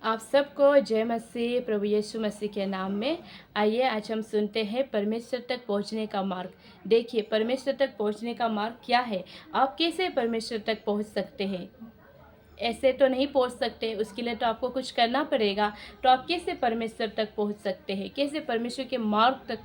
आप सबको जय मसीह प्रभु यीशु मसीह के नाम में। आइए आज हम सुनते हैं परमेश्वर तक पहुंचने का मार्ग। देखिए, परमेश्वर तक पहुंचने का मार्ग क्या है। आप कैसे परमेश्वर तक पहुंच सकते हैं। ऐसे तो नहीं पहुंच सकते, उसके लिए तो आपको कुछ करना पड़ेगा। तो आप कैसे परमेश्वर तक पहुंच सकते हैं, कैसे परमेश्वर के मार्ग तक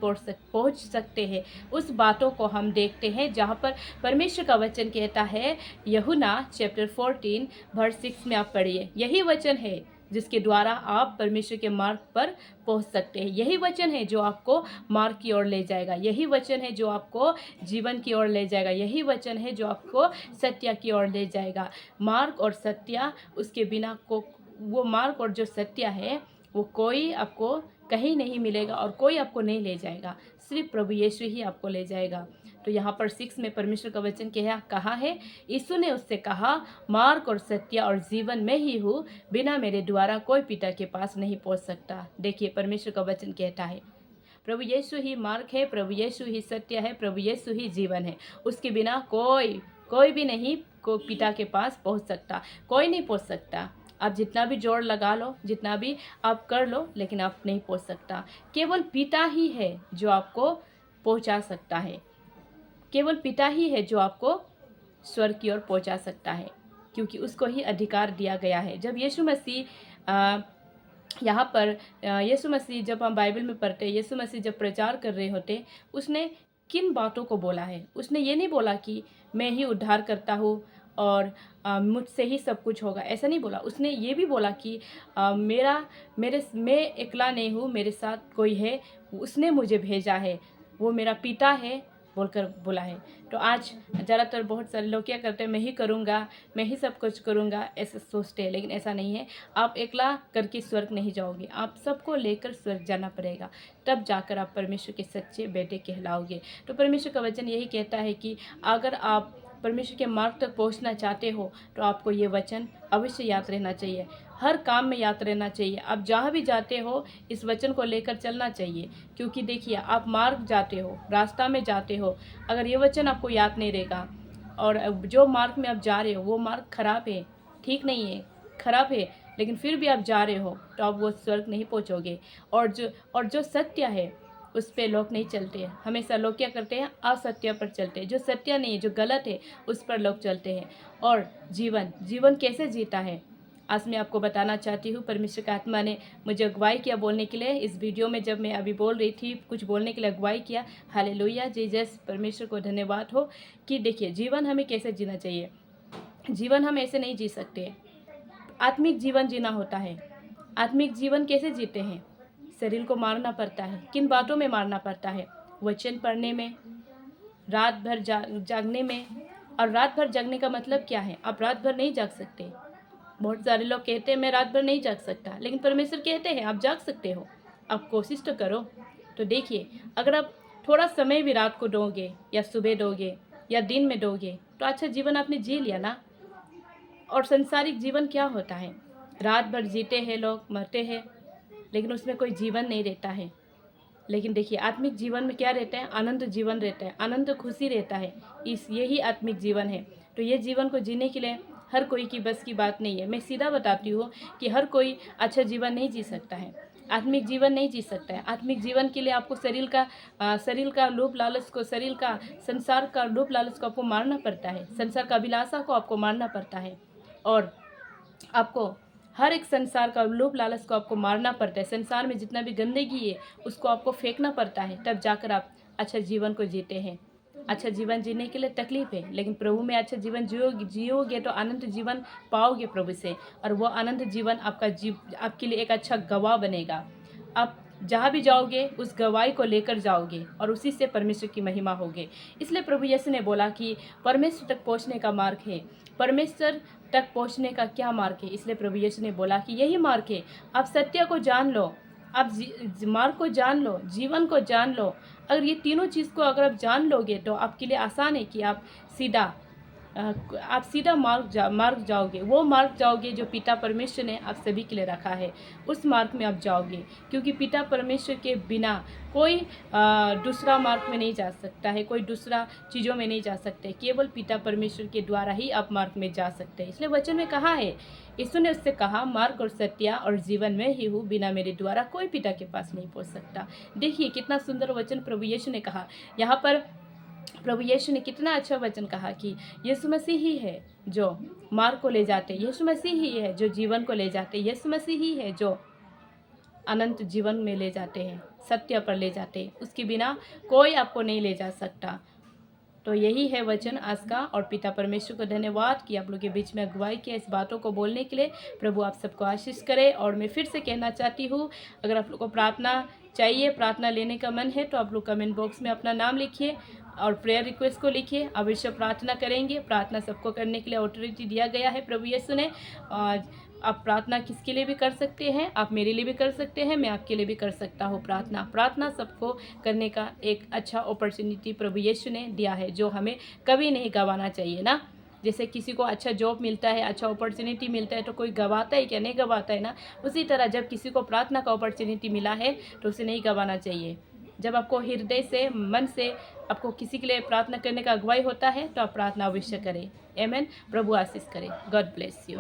पहुंच सकते हैं, उस बातों को हम देखते हैं जहां पर परमेश्वर का वचन कहता है। यूहन्ना चैप्टर 14 वर्स 6 में आप पढ़िए। यही वचन है जिसके द्वारा आप परमेश्वर के मार्ग पर पहुंच सकते हैं। यही वचन है जो आपको मार्ग की ओर ले जाएगा। यही वचन है जो आपको जीवन की ओर ले जाएगा। यही वचन है जो आपको सत्य की ओर ले जाएगा। मार्ग और सत्य, उसके बिना को वो मार्ग और जो सत्य है वो कोई आपको कहीं नहीं मिलेगा और कोई आपको नहीं ले जाएगा। सिर्फ प्रभु यीशु ही आपको ले जाएगा। तो यहाँ पर 6 में परमेश्वर का वचन कहा है। यीशु ने उससे कहा, मार्ग और सत्य और जीवन में ही हूँ, बिना मेरे द्वारा कोई पिता के पास नहीं पहुँच सकता। देखिए, परमेश्वर का वचन कहता है प्रभु यीशु ही मार्ग है, प्रभु यीशु ही सत्य है, प्रभु यीशु ही जीवन है। उसके बिना कोई भी नहीं को पिता के पास पहुंच सकता। कोई नहीं पहुंच सकता। आप जितना भी जोर लगा लो, जितना भी आप कर लो, लेकिन आप नहीं पहुंच सकता। केवल पिता ही है जो आपको पहुंचा सकता है। केवल पिता ही है जो आपको स्वर्ग की ओर पहुंचा सकता है, क्योंकि उसको ही अधिकार दिया गया है। जब यीशु मसीह यहाँ पर यीशु मसीह, जब हम बाइबल में पढ़ते हैं, यीशु मसीह जब प्रचार कर रहे होते, उसने किन बातों को बोला है। उसने ये नहीं बोला कि मैं ही उद्धार करता हूँ और मुझसे ही सब कुछ होगा, ऐसा नहीं बोला। उसने ये भी बोला कि मैं अकेला नहीं हूँ, मेरे साथ कोई है, उसने मुझे भेजा है, वो मेरा पिता है बोलकर बोला है। तो आज ज़्यादातर बहुत सारे लोग क्या करते हैं, मैं ही करूँगा, मैं ही सब कुछ करूँगा, ऐसे सोचते हैं। लेकिन ऐसा नहीं है। आप अकेला करके स्वर्ग नहीं जाओगे, आप सबको लेकर स्वर्ग जाना पड़ेगा, तब जाकर आप परमेश्वर के सच्चे बेटे कहलाओगे। तो परमेश्वर का वचन यही कहता है कि अगर आप परमेश्वर के मार्ग तक पहुंचना चाहते हो तो आपको ये वचन अवश्य याद रहना चाहिए। हर काम में याद रहना चाहिए। आप जहाँ भी जाते हो इस वचन को लेकर चलना चाहिए, क्योंकि देखिए, आप मार्ग जाते हो, रास्ता में जाते हो, अगर ये वचन आपको याद नहीं रहेगा और जो मार्ग में आप जा रहे हो वो मार्ग खराब है, ठीक नहीं है, खराब है, लेकिन फिर भी आप जा रहे हो, तो आप वो स्वर्ग नहीं पहुँचोगे। और जो सत्य है उस पे लोग नहीं चलते हैं। हमेशा लोग क्या करते हैं, असत्य पर चलते हैं। जो सत्य नहीं है, जो गलत है, उस पर लोग चलते हैं। और जीवन कैसे जीता है, आज मैं आपको बताना चाहती हूँ। परमेश्वर का आत्मा ने मुझे अगुवाई किया बोलने के लिए। इस वीडियो में जब मैं अभी बोल रही थी, कुछ बोलने के लिए अगुवाई किया। हालेलुया, जीसस, परमेश्वर को धन्यवाद हो कि देखिए, जीवन हमें कैसे जीना चाहिए। जीवन हम ऐसे नहीं जी सकते। आत्मिक जीवन जीना होता है। आत्मिक जीवन कैसे जीते हैं, शरीर को मारना पड़ता है। किन बातों में मारना पड़ता है, वचन पढ़ने में, रात भर जागने में। और रात भर जागने का मतलब क्या है, आप रात भर नहीं जाग सकते। बहुत सारे लोग कहते हैं मैं रात भर नहीं जाग सकता, लेकिन परमेश्वर कहते हैं आप जाग सकते हो, आप कोशिश तो करो। तो देखिए, अगर आप थोड़ा समय भी रात को दोगे या सुबह दोगे या दिन में दोगे, तो अच्छा जीवन आपने जी लिया ना। और संसारिक जीवन क्या होता है, रात भर जीते हैं लोग, मरते हैं, लेकिन उसमें कोई जीवन नहीं रहता है। लेकिन देखिए, आत्मिक जीवन में क्या रहता है, आनंद जीवन रहता है, आनंद खुशी रहता है। यही आत्मिक जीवन है। तो ये जीवन को जीने के लिए हर कोई की बस की बात नहीं है। मैं सीधा बताती हूँ कि हर कोई अच्छा जीवन नहीं जी सकता है, आत्मिक जीवन नहीं जी सकता है। आत्मिक जीवन के लिए आपको शरीर का लोभ लालच को, शरीर का, संसार का लोभ लालच को आपको मारना पड़ता है। संसार का अभिलाषा को आपको मारना पड़ता है। और आपको हर एक संसार का लोभ लालच को आपको मारना पड़ता है। संसार में जितना भी गंदगी है उसको आपको फेंकना पड़ता है, तब जाकर आप अच्छा जीवन को जीते हैं। अच्छा जीवन जीने के लिए तकलीफ है, लेकिन प्रभु में अच्छा जीवन जियोगे तो आनंद जीवन पाओगे प्रभु से। और वो आनंद जीवन आपके लिए एक अच्छा गवाह बनेगा। आप जहाँ भी जाओगे उस गवाही को लेकर जाओगे और उसी से परमेश्वर की महिमा होगी। इसलिए प्रभु यीशु ने बोला कि परमेश्वर तक पहुँचने का मार्ग है। परमेश्वर तक पहुँचने का क्या मार्ग है, इसलिए प्रभु यीशु ने बोला कि यही मार्ग है। आप सत्य को जान लो, आप मार्ग को जान लो, जीवन को जान लो। अगर ये तीनों चीज़ को अगर आप जान लोगे तो आपके लिए आसान है कि आप सीधा आप सीधा मार्ग जाओगे, वो मार्ग जाओगे जो पिता परमेश्वर ने आप सभी के लिए रखा है। उस मार्ग में आप जाओगे, क्योंकि पिता परमेश्वर के बिना कोई दूसरा मार्ग में नहीं जा सकता है, कोई दूसरा चीज़ों में नहीं जा सकते। केवल पिता परमेश्वर के द्वारा ही आप मार्ग में जा सकते हैं। इसलिए वचन में कहा है, यीशु ने उससे कहा, मार्ग और सत्य और जीवन में ही हूँ, बिना मेरे द्वारा कोई पिता के पास नहीं पहुँच सकता। देखिए कितना सुंदर वचन प्रभु यीशु ने कहा। यहाँ पर प्रभु यीशु ने कितना अच्छा वचन कहा कि यीशु मसीह ही है जो मार्ग को ले जाते, यीशु मसीह ही है जो जीवन को ले जाते, यीशु मसीह ही है जो अनंत जीवन में ले जाते हैं, सत्य पर ले जाते हैं। उसके बिना कोई आपको नहीं ले जा सकता। तो यही है वचन आज का, और पिता परमेश्वर को धन्यवाद कि आप लोग के बीच में अगुवाई किया इस बातों को बोलने के लिए। प्रभु आप सबको आशीष करे। और मैं फिर से कहना चाहती हूँ, अगर आप लोग को प्रार्थना चाहिए, प्रार्थना लेने का मन है, तो आप लोग कमेंट बॉक्स में अपना नाम लिखिए और प्रेयर रिक्वेस्ट को लिखिए। अवश्य प्रार्थना करेंगे। प्रार्थना सबको करने के लिए ऑथोरिटी दिया गया है प्रभु यीशु ने। आप प्रार्थना किसके लिए भी कर सकते हैं, आप मेरे लिए भी कर सकते हैं, मैं आपके लिए भी कर सकता हूँ। प्रार्थना सबको करने का एक अच्छा अपॉर्चुनिटी प्रभु यीशु ने दिया है, जो हमें कभी नहीं गंवाना चाहिए ना। जैसे किसी को अच्छा जॉब मिलता है, अच्छा अपॉर्चुनिटी मिलता है, तो कोई गंवाता है क्या? नहीं गंवाता है ना। उसी तरह जब किसी को प्रार्थना का अपॉर्चुनिटी मिला है तो उसे नहीं गंवाना चाहिए। जब आपको हृदय से, मन से आपको किसी के लिए प्रार्थना करने का अगुवाई होता है, तो आप प्रार्थना अवश्य करें। आमीन। प्रभु आशीष करें। God bless you.